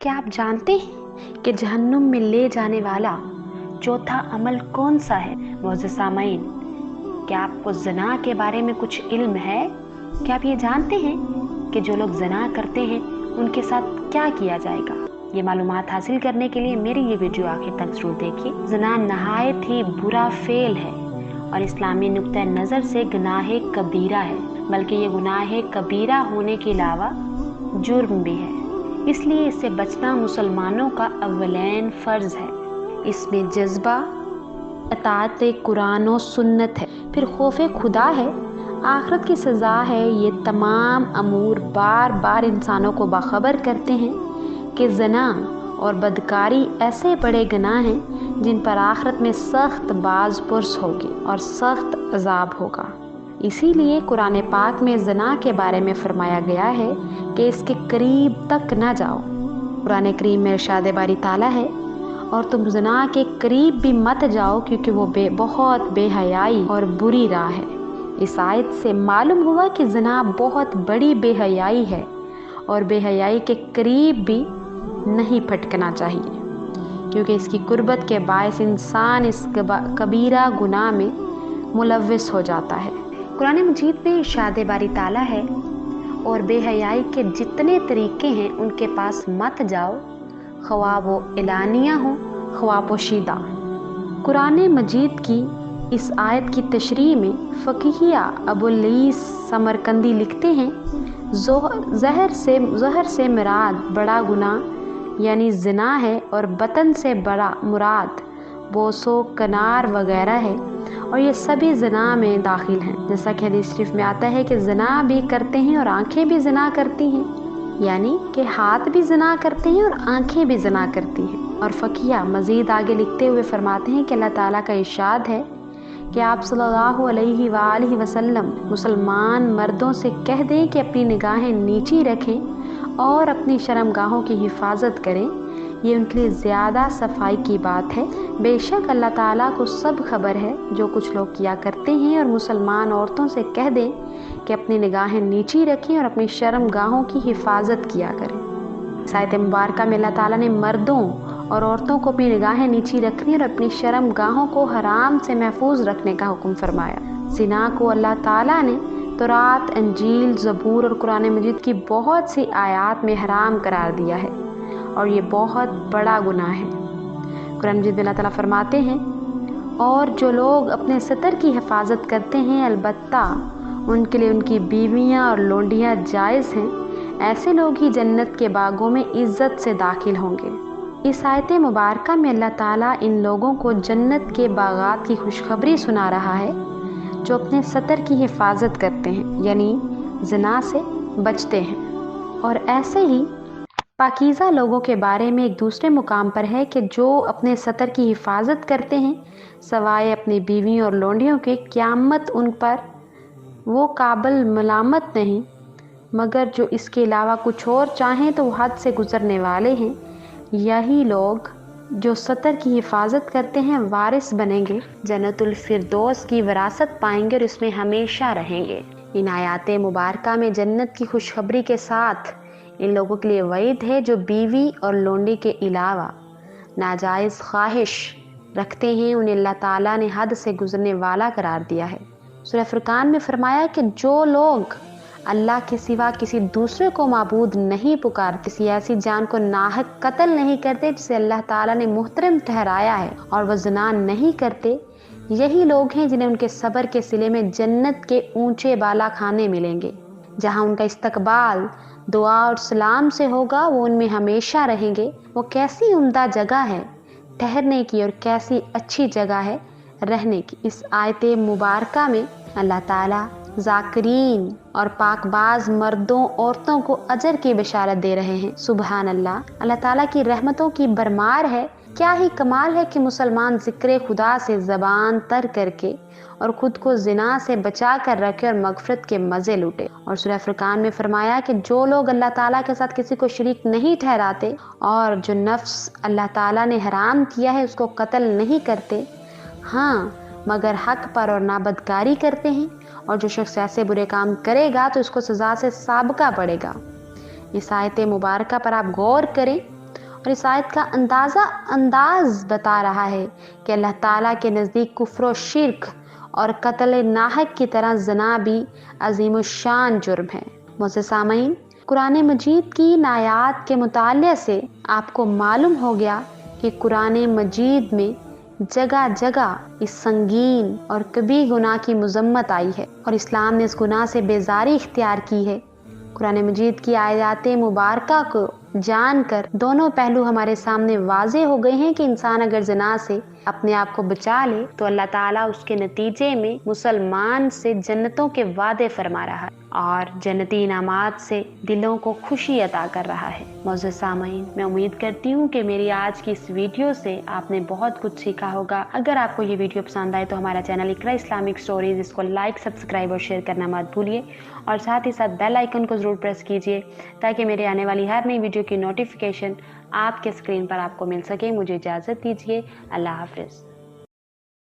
क्या आप जानते हैं कि जहन्नुम में ले जाने वाला चौथा अमल कौन सा है? मोअज़्ज़िज़ सामईन, क्या आपको ज़िना के बारे में कुछ इल्म है? क्या आप ये जानते हैं कि जो लोग ज़िना करते हैं उनके साथ क्या किया जाएगा? ये मालूमात हासिल करने के लिए मेरी ये वीडियो आखिर तक जरूर देखिए। ज़िना नहायत ही बुरा फेल है और इस्लामी नुक्ता नज़र से गुनाह कबीरा है, बल्कि ये गुनाह कबीरा होने के अलावा जुर्म भी है। इसलिए इससे बचना मुसलमानों का अव्वलैन फ़र्ज़ है। इसमें जज्बा अताअत कुरान और सुन्नत है, फिर खौफ खुदा है, आखिरत की सज़ा है। ये तमाम अमूर बार बार इंसानों को बाखबर करते हैं कि ज़ना और बदकारी ऐसे बड़े गुनाह हैं जिन पर आखिरत में सख्त बाज़ पुरस होगी और सख्त अजाब होगा। इसीलिए कुरान पाक में ज़ना के बारे में फरमाया गया है कि इसके करीब तक न जाओ। कुरान करीम में इरशाद बारी ताला है, और तुम ज़ना के करीब भी मत जाओ क्योंकि वो बहुत बेहयाई और बुरी राह है। इस आयत से मालूम हुआ कि ज़ना बहुत बड़ी बेहयाई है और बेहयाई के करीब भी नहीं फटकना चाहिए, क्योंकि इसकी कुर्बत के बायस इंसान इस कबीरा गुनाह में मुलव्विस हो जाता है। कुरान मजीद में इरशाद बारी ताला है, और बेहयाई के जितने तरीके हैं उनके पास मत जाओ, ख्वाह वो एलानिया हो ख्वाह पोशीदा। कुरान मजीद की इस आयत की तशरीह में फ़कीहिया अबुल ईस समरकंदी लिखते हैं, ज़हर से मुराद बड़ा गुनाह यानी ज़िना है, और बतन से बड़ा मुराद बोसो कनार वगैरह है, और ये सभी ज़िना में दाखिल हैं। जैसा कि हदीस शरीफ में आता है कि ज़िना भी करते हैं और आंखें भी ज़िना करती हैं, यानी कि हाथ भी ज़िना करते हैं और आंखें भी ज़िना करती हैं। और फ़कीहा मज़ीद आगे लिखते हुए फरमाते हैं कि अल्लाह ताला का इरशाद है कि आप सल्लल्लाहु अलैहि वालैहि वसल्लम मुसलमान मर्दों से कह दें कि अपनी निगाहें नीची रखें और अपनी शर्मगाहों की हिफाजत करें। ये उनके लिए ज़्यादा सफाई की बात है। बेशक अल्लाह ताला को सब खबर है जो कुछ लोग किया करते हैं, और मुसलमान औरतों से कह दें कि अपनी निगाहें नीची रखें और अपनी शर्मगाहों की हिफाजत किया करें। इस आयत मुबारका में अल्लाह ताला ने मर्दों और औरतों को अपनी निगाहें नीची रखने और अपनी शर्मगाहों को हराम से महफूज रखने का हुक्म फरमाया। ज़िना को अल्लाह ताला ने तौरात, अंजील, ज़बूर और कुरान मजीद की बहुत सी आयात में हराम करार दिया है, और ये बहुत बड़ा गुनाह है। कुरान मजीद में अल्लाह ताला फरमाते हैं, और जो लोग अपने सतर की हिफाजत करते हैं अलबत्ता उनके लिए उनकी बीवियां और लोंडियां जायज़ हैं, ऐसे लोग ही जन्नत के बागों में इज़्ज़त से दाखिल होंगे। इस आयत मुबारका में अल्लाह ताला इन लोगों को जन्नत के बागात की खुशखबरी सुना रहा है जो अपने सतर की हिफाजत करते हैं, यानी ज़िना से बचते हैं। और ऐसे ही पाकीज़ा लोगों के बारे में एक दूसरे मुकाम पर है कि जो अपने सतर की हिफाजत करते हैं सवाए अपनी बीवी और लोंडियों के, क़यामत उन पर वो काबिल मलामत नहीं, मगर जो इसके अलावा कुछ और चाहें तो हद से गुज़रने वाले हैं। यही लोग जो सतर की हिफाजत करते हैं वारिस बनेंगे, जन्नतुल फिरदौस की विरासत पाएंगे और इसमें हमेशा रहेंगे। इन आयात मुबारका में जन्नत की खुशखबरी के साथ इन लोगों के लिए वईद है जो बीवी और लोंडी के अलावा नाजायज़ ख्वाहिश रखते हैं, उन्हें अल्लाह ताला ने हद से गुजरने वाला करार दिया है। सूरह फुरकान में फरमाया कि जो लोग अल्लाह के सिवा किसी दूसरे को माबूद नहीं पुकारते, किसी ऐसी जान को नाहक कत्ल नहीं करते जिसे अल्लाह ताला ने मुहतरम ठहराया है, और वह ज़िना नहीं करते, यही लोग हैं जिन्हें उनके सब्र के सिले में जन्नत के ऊंचे बाला खाने मिलेंगे, जहां उनका इस्तकबाल दुआ और सलाम से होगा। वो उनमें हमेशा रहेंगे। वो कैसी उम्दा जगह है ठहरने की और कैसी अच्छी जगह है रहने की। इस आयत मुबारका में अल्लाह ताला ज़ाकिरीन और पाकबाज मर्दों औरतों को अजर की बशारत दे रहे हैं। सुबहान अल्लाह, अल्लाह ताला की रहमतों की भरमार है। क्या ही कमाल है कि मुसलमान ज़िक्र खुदा से ज़बान तर करके और ख़ुद को ज़िना से बचा कर रखे और मगफ़रत के मज़े लूटे। और सूरह फुरकान में फरमाया कि जो लोग अल्लाह ताला के साथ किसी को शरीक नहीं ठहराते और जो नफ्स अल्लाह ताला ने हराम किया है उसको कत्ल नहीं करते, हाँ मगर हक पर और नाबदकारी करते हैं, और जो शख्स ऐसे बुरे काम करेगा तो उसको सज़ा से साबका पड़ेगा। इस आयत मुबारका पर आप गौर करें اور اس آیت کا انداز بتا رہا ہے کہ اللہ تعالیٰ کے نزدیک کفر و شرک اور قتل ناحق کی طرح زنا بھی عظیم الشان جرم ہے۔ معزز سامعین، قرآن مجید کی ان آیات کے مطالعے سے آپ کو معلوم ہو گیا کہ قرآن مجید میں جگہ جگہ اس سنگین اور کبیر گناہ کی مذمت آئی ہے اور اسلام نے اس گناہ سے بیزاری اختیار کی ہے۔ قرآن مجید کی آیات مبارکہ کو جان کر دونوں پہلو ہمارے سامنے واضح ہو گئے ہیں کہ انسان اگر زنا سے اپنے آپ کو بچا لے تو اللہ تعالیٰ اس کے نتیجے میں مسلمان سے جنتوں کے وعدے فرما رہا ہے اور جنتی انعامات سے دلوں کو خوشی عطا کر رہا ہے۔ معزز سامعین، میں امید کرتی ہوں کہ میری آج کی اس ویڈیو سے آپ نے بہت کچھ سیکھا ہوگا۔ اگر آپ کو یہ ویڈیو پسند آئے تو ہمارا چینل اقرا اسلامک سٹوریز، اس کو لائک، سبسکرائب اور شیئر کرنا مت بھولیے اور ساتھ ہی ساتھ بیل آئیکن کو ضرور پریس کیجیے تاکہ میرے آنے والی ہر نئی ویڈیو کی نوٹیفیکیشن آپ کے اسکرین پر آپ کو مل سکے۔ مجھے اجازت دیجیے، اللہ حافظ۔